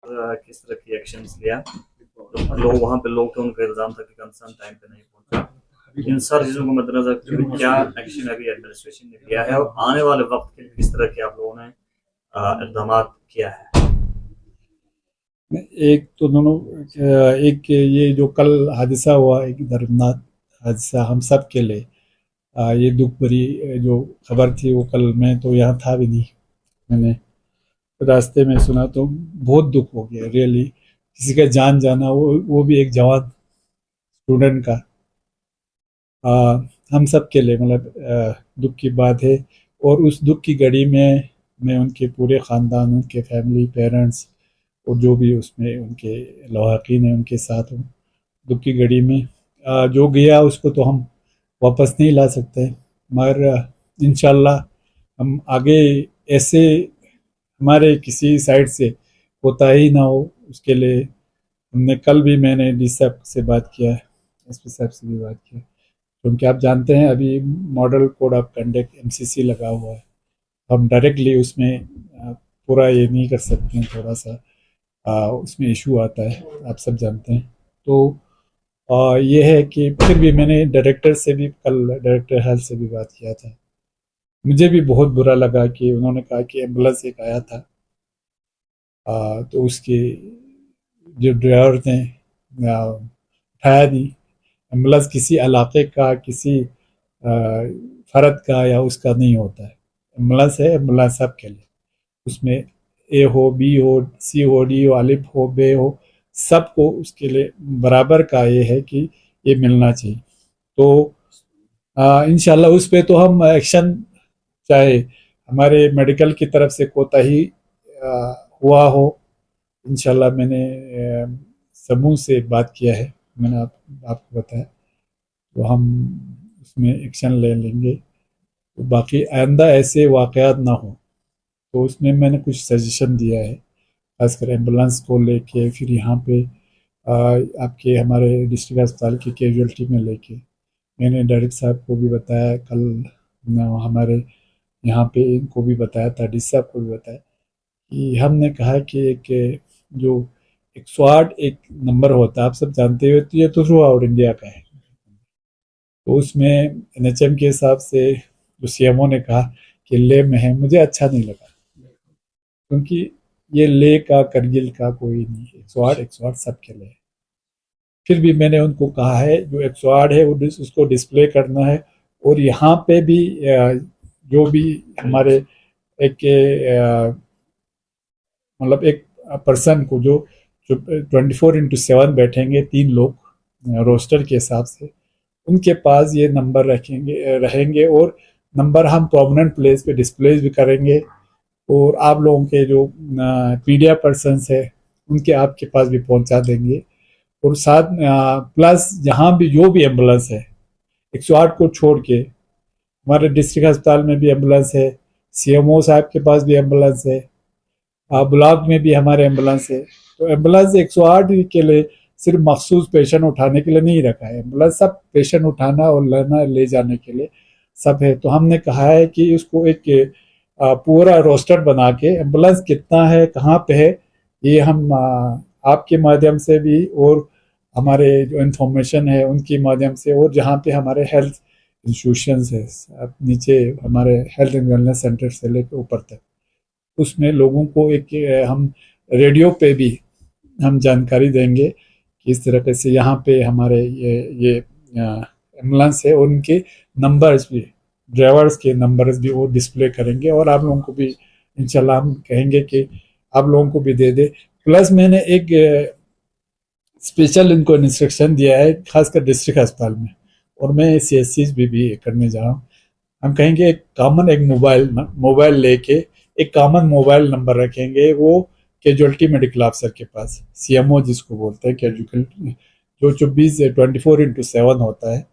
किस तरह की एक्शंस लिया। तो लोग वहाँ पे लोग थे, उनका इल्ज़ाम था कि कंसर्न टाइम पे नहीं पहुंचा। इन सारी चीज़ों को मद्देनजर रखते हुए क्या एक्शन अभी एडमिनिस्ट्रेशन ने लिया है और आने वाले वक्त के लिए किस तरह के आप लोगों ने इकदाम किया है? एक तो दोनों, एक ये जो कल हादसा हुआ, एक दर्दनाक हादसा हम सब के लिए। ये दुख भरी जो खबर थी, वो कल मैं तो यहाँ था भी नहीं। मैंने रास्ते में सुना तो बहुत दुख हो गया रियली। किसी का जान जाना, वो भी एक जवान स्टूडेंट का। आ, हम सब के लिए मतलब दुख की बात है। और उस दुख की घड़ी में मैं उनके पूरे ख़ानदान, उनके फैमिली, पेरेंट्स और जो भी उसमें उनके लवाकिन हैं उनके साथ हूँ दुख की घड़ी में। जो गया उसको तो हम वापस नहीं ला सकते, मगर इंशाल्लाह हम आगे ऐसे हमारे किसी साइड से कोताही ना हो, उसके लिए हमने कल भी मैंने डी साहब से बात किया है, एसपी साहब से भी बात किया। क्योंकि आप जानते हैं अभी model code of conduct MCC लगा हुआ है। हम डायरेक्टली उसमें पूरा ये नहीं कर सकते हैं, थोड़ा सा उसमें इशू आता है, आप सब जानते हैं। तो ये है कि फिर भी मैंने डायरेक्टर से भी कल, डायरेक्टर हेल्थ से भी बात किया था। मुझे भी बहुत बुरा लगा कि उन्होंने कहा कि एम्बुलेंस एक आया था, तो उसके जो ड्राइवर थे उठाया नहीं। एम्बुलेंस किसी इलाके का, किसी फर्द का या उसका नहीं होता है। एम्बुलेंस है, एम्बुलेंस सब के लिए। उसमें ए हो, बी हो, सी हो, डी हो, अलिफ हो, बे हो, सबको उसके लिए बराबर का ये है कि ये मिलना चाहिए। तो इंशाल्लाह उस पे तो हम एक्शन, चाहे हमारे मेडिकल की तरफ से कोताही हुआ हो, इंशाल्लाह मैंने समूह से बात किया है, मैंने आपको बताया, तो हम उसमें एक्शन ले लेंगे। तो बाकी आइंदा ऐसे वाक़यात ना हो, तो उसमें मैंने कुछ सजेशन दिया है, खासकर एम्बुलेंस को लेके। फिर यहाँ पे आपके हमारे डिस्ट्रिक्ट अस्पताल की कैजुअलिटी में लेके मैंने डायरेक्टर साहब को भी बताया कल, हमारे यहाँ पे इनको भी बताया था, डी साहब को भी बताया कि हमने कहा कि एक जो 108 एक नंबर होता है, आप सब जानते हो, तो ये तो थ्रू आउट इंडिया का है। तो उसमें एनएचएम के हिसाब से जो सीएमओ ने कहा कि ले में है, मुझे अच्छा नहीं लगा, क्योंकि ये ले का करगिल का कोई नहीं है। 108 108 सबके लिए। फिर भी मैंने उनको कहा है जो 108 है वो उसको डिस्प्ले करना है। और यहाँ पे भी जो भी हमारे एक मतलब एक पर्सन को जो 24/7 बैठेंगे, 3 लोग रोस्टर के हिसाब से, उनके पास ये नंबर रखेंगे रहेंगे। और नंबर हम प्रोमिनेंट प्लेस पे डिस्प्ले भी करेंगे। और आप लोगों के जो मीडिया पर्सनस है उनके आपके पास भी पहुंचा देंगे। और साथ प्लस जहाँ भी जो भी एम्बुलेंस है, 108 को छोड़ के हमारे डिस्ट्रिक्ट अस्पताल में भी एम्बुलेंस है, सीएमओ साहब के पास भी एम्बुलेंस है, ब्लॉक में भी हमारे एम्बुलेंस है। तो एम्बुलेंस 108 के लिए सिर्फ मखसूस पेशेंट उठाने के लिए नहीं रखा है, एम्बुलेंस सब पेशेंट उठाना और लेना ले जाने के लिए सब है। तो हमने कहा है कि उसको एक पूरा रोस्टर बना के एम्बुलेंस कितना है, कहाँ पे है, ये हम आपके माध्यम से भी और हमारे जो इंफॉर्मेशन है उनके माध्यम से, और जहाँ पे हमारे हेल्थ इंस्टीट्यूशंस है, अब नीचे हमारे हेल्थ एंड वेलनेस सेंटर से लेकर ऊपर तक, उसमें लोगों को एक हम रेडियो पे भी हम जानकारी देंगे कि इस तरीके से यहाँ पे हमारे ये एम्बुलेंस है, और उनके नंबर्स भी, ड्राइवर्स के नंबर्स भी वो डिस्प्ले करेंगे। और आप लोगों को भी इंशाल्लाह हम कहेंगे कि आप लोगों को भी दे दे। प्लस मैंने एक स्पेशल इनको इंस्ट्रक्शन दिया है, खासकर डिस्ट्रिक्ट अस्पताल में, और मैं सीएससी भी करने जा रहा हूँ। हम कहेंगे एक कॉमन एक मोबाइल लेके एक कॉमन मोबाइल नंबर रखेंगे, वो कैजुअलिटी मेडिकल ऑफिसर के पास, सीएमओ जिसको बोलते हैं कैजुअल, जो 24/7 होता है।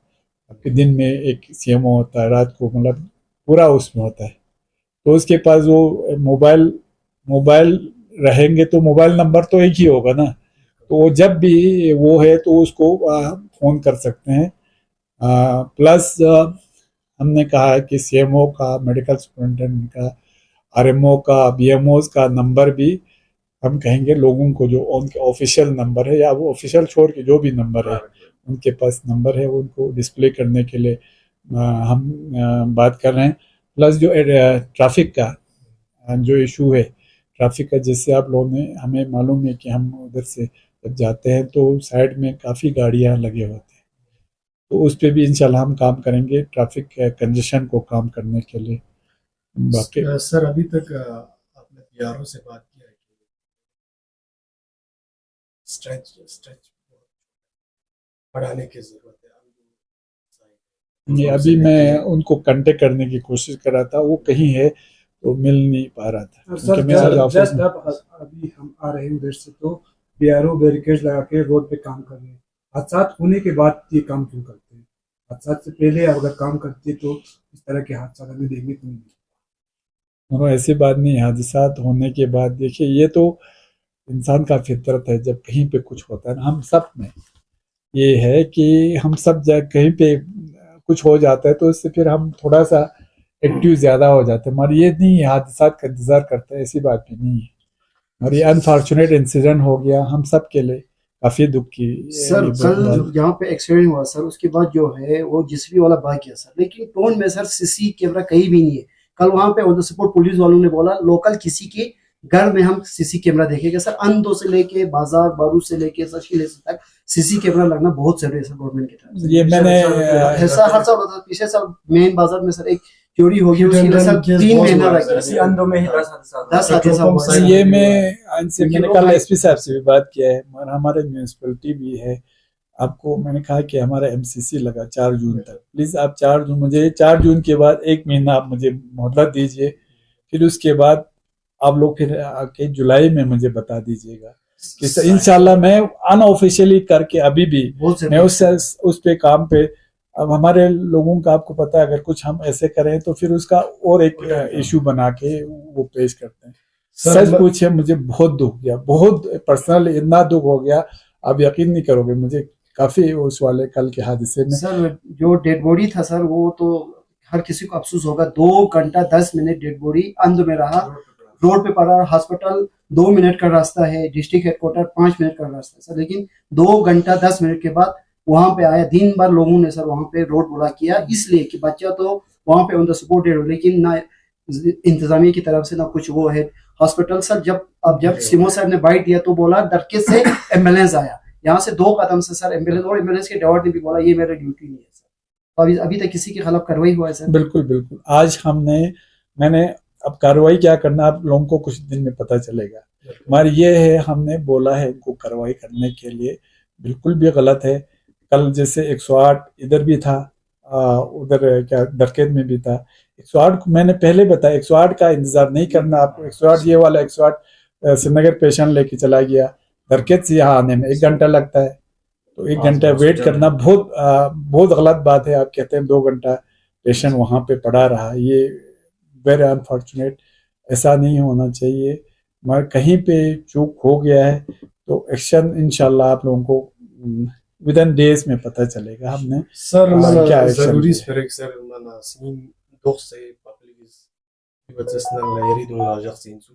आपके दिन में एक सीएमओ होता है, रात को मतलब पूरा उसमें होता है। तो उसके पास वो मोबाइल मोबाइल रहेंगे, तो मोबाइल नंबर तो एक ही होगा ना। तो जब भी वो है तो उसको फोन कर सकते हैं। प्लस हमने कहा है कि सीएमओ का, मेडिकल सुपरिटेंडेंट का, आरएमओ का, बीएमओ का नंबर भी हम कहेंगे लोगों को जो उनके ऑफिशियल नंबर है या वो ऑफिशियल छोड़ के जो भी नंबर है उनके पास नंबर है उनको डिस्प्ले करने के लिए हम बात कर रहे हैं। प्लस जो ट्रैफिक का जो इशू है ट्रैफिक का, जैसे आप लोगों ने हमें मालूम है कि हम उधर से जब जाते हैं तो साइड में काफ़ी गाड़ियां लगे होते हैं, तो उस पर भी इंशाल्लाह हम काम करेंगे ट्रैफिक कंजेशन को काम करने के लिए। बाकी सर अभी तक आपने पीआरओ से बात किया है कि स्ट्रेच बढ़ाने की जरूरत है। ये अभी मैं उनको कांटेक्ट करने की कोशिश कर रहा था, वो कहीं है तो मिल नहीं पा रहा था। सर जस्ट अभी हम आ रहे हैं उधर से तो पीआरओ बैरिकेड लगा के रोड पे काम कर रहे हैं। हादसा होने के बाद ये काम क्यों करते हैं? हादसा से पहले अगर काम करते तो इस तरह के हादसा हमें देखने को नहीं मिलता। ऐसी बात नहीं, हादसा होने के बाद देखिए ये तो इंसान का फितरत है, जब कहीं पे कुछ होता है ना, हम सब में ये है कि हम सब जब कहीं पे कुछ हो जाता है तो इससे फिर हम थोड़ा सा एक्टिव ज्यादा हो जाते हैं, मगर ये नहीं हादसा का इंतजार करते हैं, ऐसी बात भी नहीं है। और ये अनफॉर्चुनेट इंसिडेंट हो गया हम सब के लिए, काफी दुख की। सर कल जहाँ पे एक्सीडेंट हुआ सर उसके बाद जो है वो जिसपी वाला भाग गया सर, लेकिन टोन में सर सीसी कैमरा कहीं भी नहीं है। कल वहाँ पे ऑन द स्पॉट पुलिस वालों ने बोला लोकल किसी के घर में हम सीसी कैमरा देखेंगे। सर अंधों से लेके बाजार बारू से लेके सशीले तक सीसी कैमरा लगना बहुत जरूरी है सर गवर्नमेंट की तरफ से। ये मैंने ऐसा हर साल होता है, पिछले साल मेन बाजार में सर एक चोरी हो गई, उसके लिए सर 3 महीना लग गया। अंधों में ही 10 हादसा। ये मैंने कल एसपी साहब से भी बात किया है, और हमारे म्यूनिसिपैलिटी भी है। आपको मैंने कहा कि हमारा एमसीसी लगा 4 जून तक, प्लीज आप 4 जून के बाद 1 महीना आप मुझे मोहलत दीजिए, फिर उसके बाद आप लोग फिर आके जुलाई में मुझे बता दीजिएगा कि इंशाल्लाह मैं अनऑफिशियली करके अभी भी मैं उस पे काम पे। अब हमारे लोगों का आपको पता है, अगर कुछ हम ऐसे करें तो फिर उसका और एक इशू बना के वो पेश करते हैं। सच पूछे मुझे बहुत दुख गया, बहुत पर्सनल इतना दुख हो गया, आप यकीन नहीं करोगे। मुझे काफी उस वाले कल के हादसे में सर जो डेड बॉडी था सर वो तो हर किसी को अफसोस होगा। 2 घंटा 10 मिनट डेड बॉडी अंध में रहा, रोड पे पड़ा। हॉस्पिटल 2 मिनट का रास्ता है, डिस्ट्रिक्ट हेडक्वार्टर 5 मिनट का रास्ता है सर, लेकिन 2 घंटा 10 मिनट के बाद वहां पे आया। दिन भर लोगों ने सर वहां पे रोड ब्लॉक किया, इसलिए कि बच्चा तो वहां पे ऑन द स्पॉट डेड हो, लेकिन ना इंतजामिया की तरफ से ना कुछ वो है। हॉस्पिटल सर जब सीमो साहब ने बाइट दिया तो बोला दरके से एम्बुलेंस आया, यहाँ से 2 कदम से सर एम्बुलेंस, और एम्बुलेंस के ड्राइवर ने भी बोला ये मेरा ड्यूटी नहीं है सर। अभी तक किसी के खिलाफ कार्रवाई हुआ है सर? बिल्कुल आज मैंने अब कार्रवाई क्या करना आप लोगों को कुछ दिन में पता चलेगा, मगर ये है हमने बोला है इनको कार्रवाई करने के लिए, बिल्कुल भी गलत है। कल जैसे 108 इधर भी था, उधर क्या दरकेद में भी था। 108 को मैंने पहले बताया 108 का इंतजार नहीं करना आपको। 108 ये वाला 108 श्रीनगर पेशेंट लेके चला गया, दरकेद से यहाँ आने में 1 घंटा लगता है, तो 1 घंटा वेट करना बहुत गलत बात है। आप कहते हैं 2 घंटा पेशेंट वहां पे पड़ा रहा, ये वेरी अनफॉर्चुनेट, ऐसा नहीं होना चाहिए। मगर कहीं पे चूक हो गया है तो एक्शन इंशाल्लाह आप लोगों को विद इन डेज में पता चलेगा। हमने सर क्या जरूरी स्पेरिक सर मना सीन दोसे पब्लिक बचसना लेरी दो लाजक सीनसु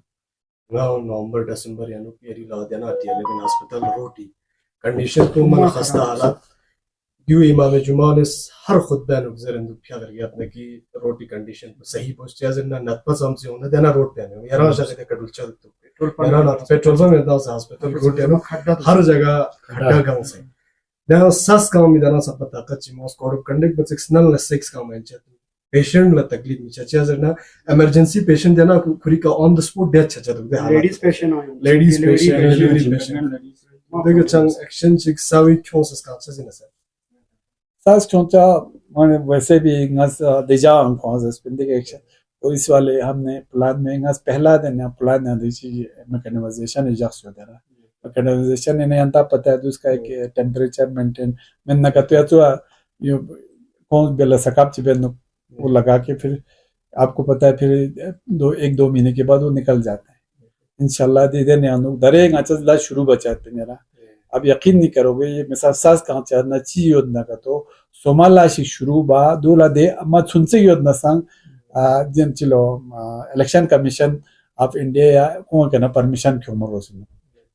गाउन नवंबर दिसंबर यानो पेरी ला देना आती है, लेकिन अस्पताल रोटी कंडीशन तो मन खस्ता हालत यू इमाम जुमा ने हर खुतबा ने गुजरन दुखिया करके अपने की रोटी कंडीशन सही पहुंच जाना नतपस हमसे होना देना रोड पे आने यारा जगह कटुल चल तो यारा ना पेट्रोल पंप में दास अस्पताल रोड है हर जगह खड्डा गांव से देना सस काम में देना सब पता कच्ची मोस कोड कंडक्ट बस एक्सनल सेक्स काम है चेत पेशेंट ला तकलीफ में चचा जरना इमरजेंसी पेशेंट देना खुरी का ऑन द स्पॉट डेथ चचा तो लेडीज पेशेंट देखो चंग एक्शन चिक सावी क्यों सस्का से ना सर सास चोंचा मैंने वैसे भी इंगस देजा अंकों से स्पेंडिंग एक्शन तो इस वाले हमने प्लान में इंगस पहला दिन प्लान ना दिसी मैकेनाइजेशन इजाक्स हो रहा मैकेनाइजेशन इन्हें अंता पता है तो उसका एक टेम्परेचर मेंटेन मैं ना कहते हैं तो यो कौन बेला सकाप चिबेन वो लगा के फिर आपको पता है फिर 1-2 महीने के बाद वो निकल जाता है इंशाल्लाह दे ने अनु दरेंग अच्छा शुरू बचाते मेरा अब यकीन नहीं करोगे ये मिसाल सास कहाँ चाहना ची योजना का तो सोमालाशी शुरू बा दूला दे अम्मा सुनसे योजना संग जिन चिलो election commission of India ko kana permission khomorosno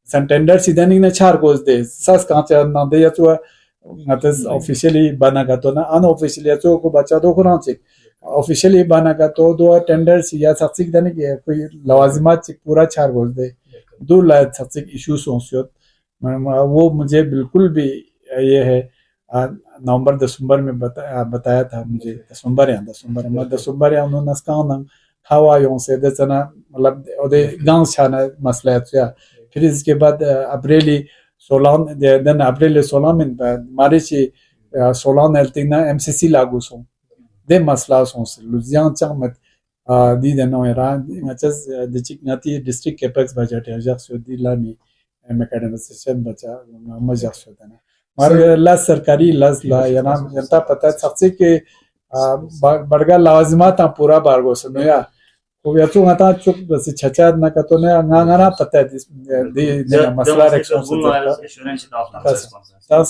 san tender sidani na char goes de sas kancha na de yatua ngatas officially banaga to na unofficially yato ko bacha do ko chik officially banaga to do tenders ya satsik dane ke koi लवाजिमात chik पूरा char goes de दो lakh satsik issues होंसियोत वो मुझे बिल्कुल भी ये है नवंबर दिसंबर में बताया था मुझे दिसंबर या उन्होंने स्काउन हवा यों से दसना मतलब ओदे गांव छाना मसला है फिर इसके बाद अप्रैली 16 में मारिची 16 एल्टिना एमसीसी लागू सो दे मसला सो लुजियां चंग मत दी देनो era ngachas dichik ngati district capex budget ya jakso di lami mechanisation bacha ma jakso dana mar la सरकारी लज ला yana जनता पता सबसे के बड़गा लाजिमात पूरा बारगो सुनो या को या तो आता चुप बस छचा ना का तो ने ना पता है दी मसला रेक्शन तास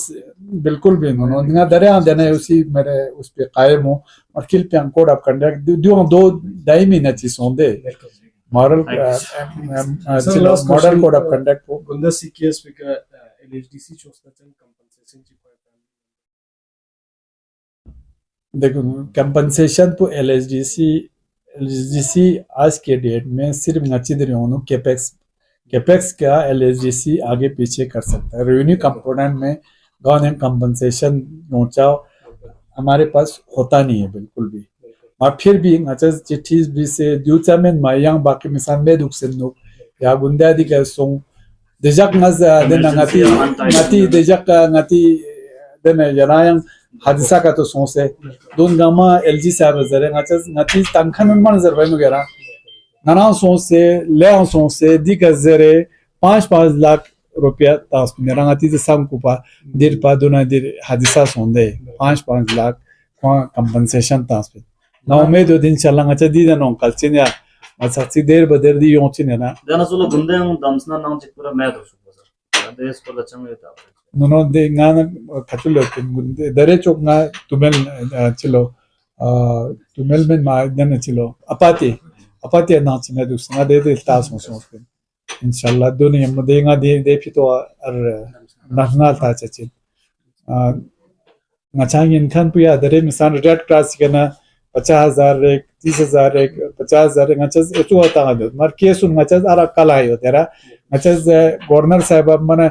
बिल्कुल भी उन्होंने दरे देने उसी मेरे उस पे कायम हूं और किल पे कोड ऑफ कंडक्ट दो दायमी नची Sonde model model code of conduct को गुंदा सीकेएस पे का एलएचडीसी चोस्ताचन कंपनसेशन ची देखो कंपनसेशन तो एलएचडीसी आज के डेट में सिर्फ नची दरियों कैपेक्स का एलएचडीसी आगे पीछे कर सकता है रेवेन्यू कंपोनेंट में गवर्नमेंट कंपनसेशन ऊंचा हमारे पास होता नहीं है बिल्कुल भी और फिर भी नचस चिट्ठी भी से दूसरा में मायांग बाकी मिसाल में दुख से नो या गुंडादी का सो देजक नज देना ngati देजक ngati देना जनायंग हादसा का तो सोच है दोन गामा एलजी साहब जरे ngati तंखन मन जर भाई वगैरह नाना सोच से ले सोच से दी का जरे 5 लाख रुपया तास मेरा ngati से सम कुपा देर पा दोना देर हादसा सोंदे 5 लाख कंपनसेशन तास पे ना उम्मीद हो दिन चला ngata दी ना कल चिन्या मसाची देर बदर दी यों चिन्या ना देना चलो गुंदे हम दमसना नाम चिक पूरा मैं तो सुपर देश को लचंग लेता नो दे गाना खचुलो गुंदे दरे चोक ना तुमेल चलो तुमेल में मा देना चलो अपाती ना चिन्या दूसरा दे तास हो पे इंशाल्लाह दुनिया में देगा दे फिर तो अर नहना था चचिन ngachang yin khan puya dare misan red cross kana 50,000 एक 30,000 एक 50,000 ngachas etu ata hadu mar kesun ngachas ara kala yo tera ngachas governor sahib mana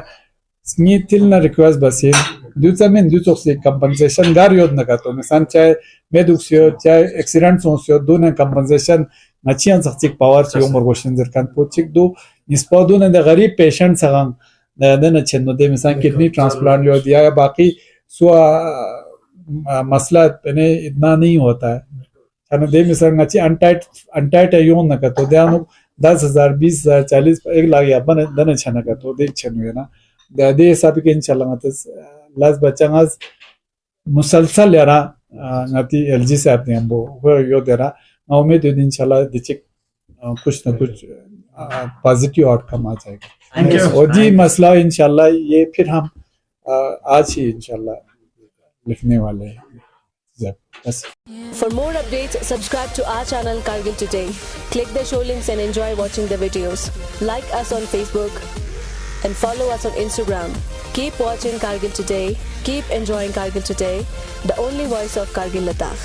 sni tilna request basin duzamen duzok se compensation gar yod na ka to misan chahe meduksyo chahe accident sonsyo done compensation ngachian sakchik power yo morgoshin zerkan pochik do nispodu na de garib patient sagang de na chenno de misan kidney transplant yo diya ya baki सो मसला पने इतना नहीं होता है खाना दे मिसाल अच्छी अनटाइट है यूं ना का तो दे 10,000 20,000 40 1 लाख या बने दने छना का तो देख छनु है ना दे सब के इंशाल्लाह तो लास्ट बच्चा आज मुसलसल यारा ngati एलजी से आपने हम वो यो देरा मैं उम्मीद है इंशाल्लाह दिचिक कुछ ना कुछ पॉजिटिव आउटकम आ जाएगा और जी मसला इंशाल्लाह ये फिर हम आज ही इंशाल्लाह लिखने वाले हैं बस For more updates, subscribe to our channel Kargil Today. Click the show links and enjoy watching the videos. Like us on Facebook and follow us on Instagram. Keep watching Kargil Today. Keep enjoying Kargil Today, the only voice of Kargil Ladakh.